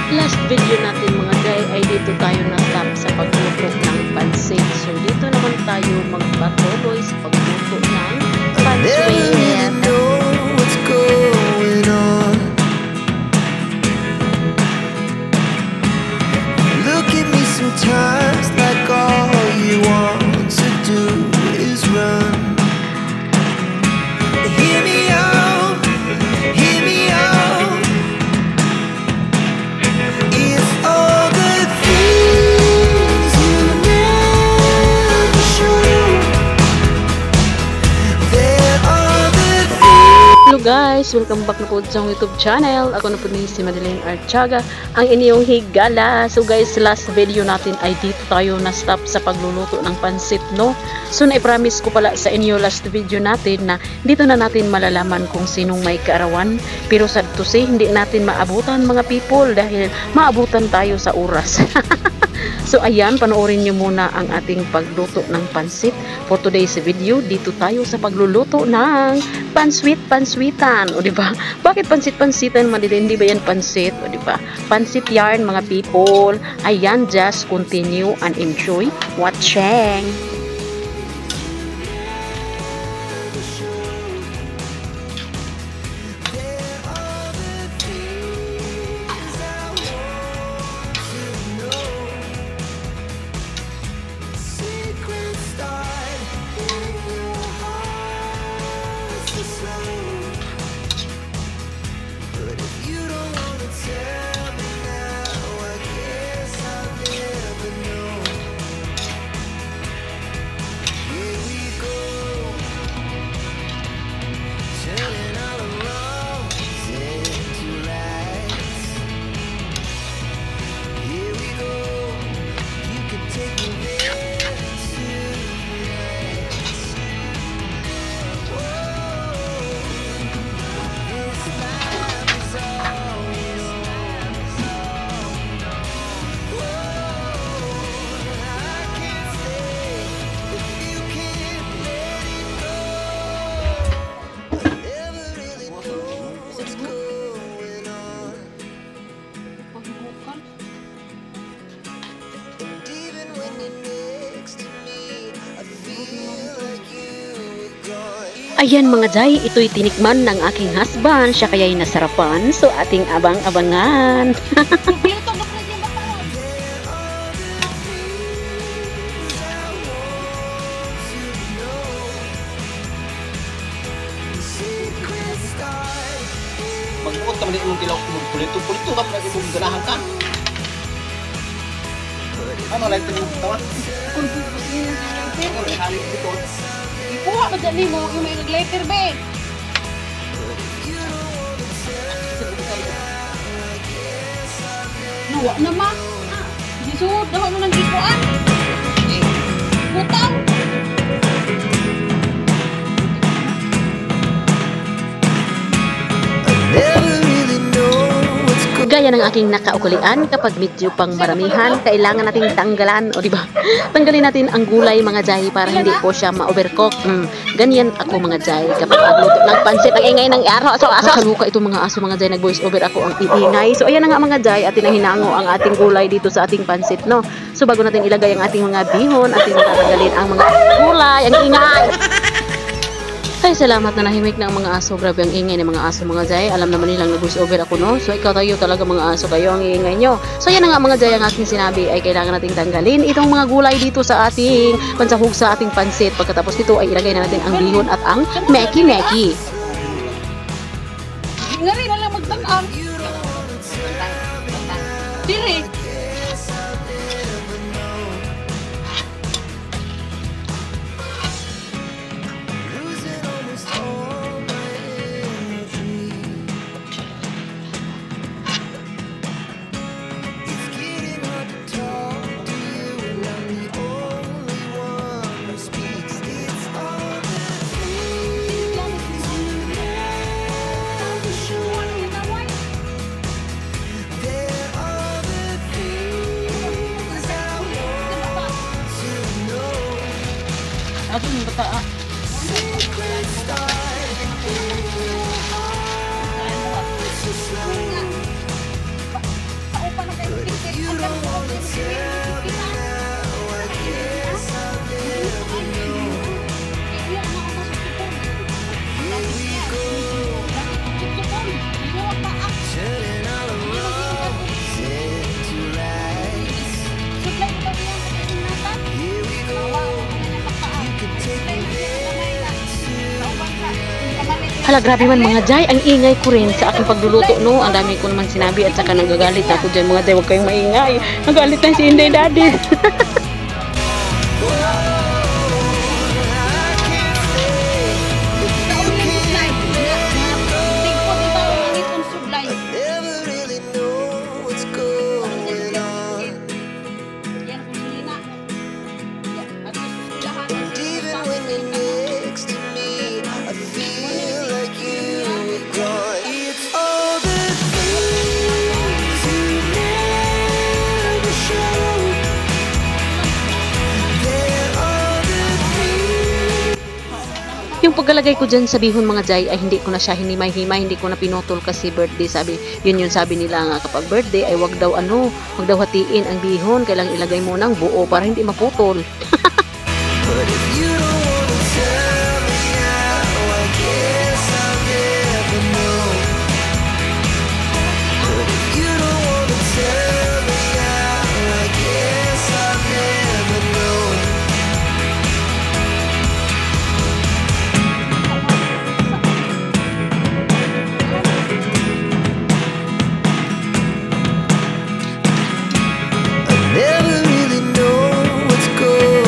Last video natin mga guy ay dito tayo na-stop sa pagluto ng pansit. So dito naman tayo magpatuloy sa pagluto ng pansit. Look at me sometimes like all you want to do is run. Hear me out, hear me out. It's all the things you never show. There are the Hello guys! Welcome back na po sa YouTube channel. Ako na po ni si Madeline Archaga, ang inyong higala. So guys, last video natin ay dito tayo na-stop sa pagluluto ng pansit, no? So na-promise ko pala sa inyo last video natin na dito na natin malalaman kung sinong may kaarawan. Pero sad to say, hindi natin maabutan mga people dahil maabutan tayo sa oras. So ayan, panoorin nyo muna ang ating pagluto ng pansit. For today's video, dito tayo sa pagluluto ng panswitan. O diba? Bakit pansit-pansitan? Hindi ba yan pansit? O diba? Pansit yarn mga people. Ayan, just continue and enjoy watching. Ayan mga jay, ito'y tinikman ng aking husband. Siya kaya'y nasarapan. So ating abang-abangan. Magbuot ka man imong tilaw kung pulito ka pala imong ganahan ka. Ano lang ito yung tawa? Kung pupus niya ng lighter. Ano lang halit dito? Ikuha ba dyan mo yung may lighter ba? Nawa naman. Gisod, dawa mo ng ikuan. Butang. Gaya ng aking nakaukulian, kapag medyo pang maramihan, kailangan nating tanggalan, o diba? Tanggalin natin ang gulay mga jay para hindi po siya ma-overcook. Ganyan ako mga jay. Kapag agluto ng pansit, ang ingay ng aso. Nakaluka itong mga aso mga jay, nag-voice over ako ang iingay. So ayan na nga mga jay, atin ang hinango ang ating gulay dito sa ating pansit, no? So bago natin ilagay ang ating mga bihon, ating tatanggalin ang mga gulay, ang ingay. Ay, salamat na nahimik ng mga aso. Grabe ang ingay ng mga aso mga jay. Alam naman nilang nag-voice over ako, no? So ikaw tayo talaga mga aso, kayo ang ingay nyo. So yan na nga mga jay, ang aking sinabi ay kailangan nating tanggalin itong mga gulay dito sa ating pansahog sa ating pansit. Pagkatapos nito ay ilagay na natin ang bihon at ang meki-meki. Ngari na lang magtakang. Dili. Ako yung bata. Sa upan Hala, grabe man mga Jay, ang ingay ko rin sa aking pagluluto, no? Ang dami ko naman sinabi at saka nagagalit ako dyan mga Jay, huwag kayong maingay. Nagalit na si Inday Daddy. Never really know what's going on. And even when you're next to me, I feel like you were gone. It's all the things you never show. They're all the things. Yung pagkalagay ko dyan sa bihon mga Jay ay hindi ko na siya hinimay-himay, hindi ko na pinutol kasi birthday, sabi. Yun sabi nila nga kapag birthday ay wag daw hatiin ang bihon, kailang ilagay mo ng buo para hindi maputol. But if you don't wanna tell me now, I guess I'll never know. But if you don't wanna tell me now, I guess I'll never know. I never really know what's going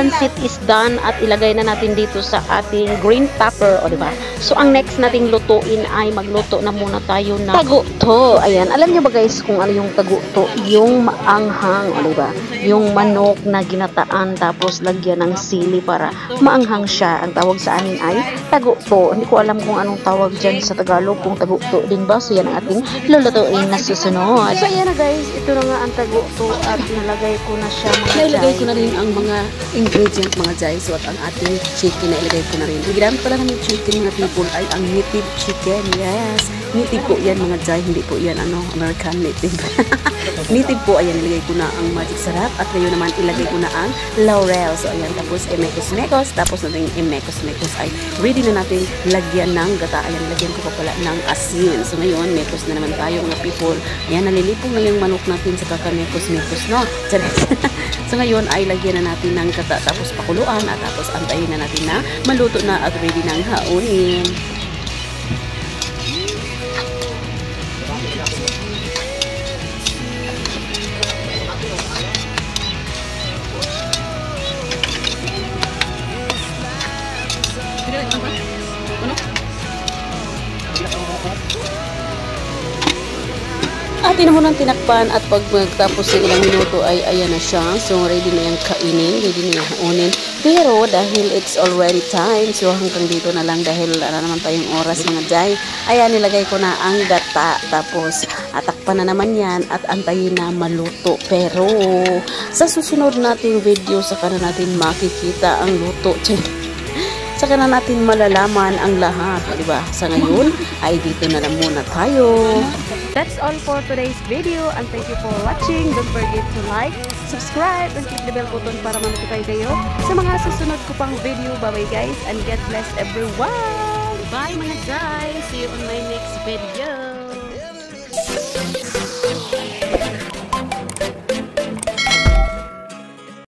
pansit is done at ilagay na natin dito sa ating green pepper, o diba? So ang next nating lutuin ay magluto na muna tayo ng taguto. Ayan, alam niyo ba guys kung ano yung taguto? Yung maanghang, o diba? Yung manok na ginataan tapos lagyan ng sili para maanghang siya. Ang tawag sa amin ay taguto. Hindi ko alam kung anong tawag dyan sa Tagalog, kung taguto din ba? So yan ang ating lulutuin na susunod. So ayan na guys, ito na nga ang taguto at nalagay ko na siya mga Nailagay ko na rin ang mga ingredient mga jay. So at ang ating chicken na ilagay ko na rin. Ang ginamit pala namin chicken mga people ay ang native chicken. Yes. Native po yan mga jay. Hindi po yan American native. Native po. Ayan, ilagay ko na ang magic sarap. At ngayon naman ilagay ko na ang laurel. So ayan, tapos emekos-mekos. Tapos natin emekos-mekos ay ready na natin lagyan ng gata. Ayan, lagyan ko pa pala ng asin. So ngayon, mekos na naman tayo mga people. Ayan, nalilipong na yung manok natin sa kakamekos-mekos, no? So ngayon ay lagyan na natin ng gata. Tapos pakuluan at tapos antayin na natin na maluto na at ready ng haunin. Atin mo nang tinakpan at pag magtapos ng ilang minuto ay ayan na siya. So ready na yung kainin, ready na yung haunin. Pero dahil it's already time, so hanggang dito na lang dahil wala naman tayong oras mga jay. Ayan, nilagay ko na ang gata. Tapos atakpan na naman yan at antayin na maluto. Pero sa susunod nating video, saka na natin makikita ang luto. Saka na natin malalaman ang lahat, di ba? Sa ngayon ay dito na lang muna tayo. That's all for today's video and thank you for watching. Don't forget to like, subscribe, and click the bell button para ma-notify kayo sa mga susunod ko pang video. Bye-bye guys and God bless everyone! Bye mga guys! See you on my next video!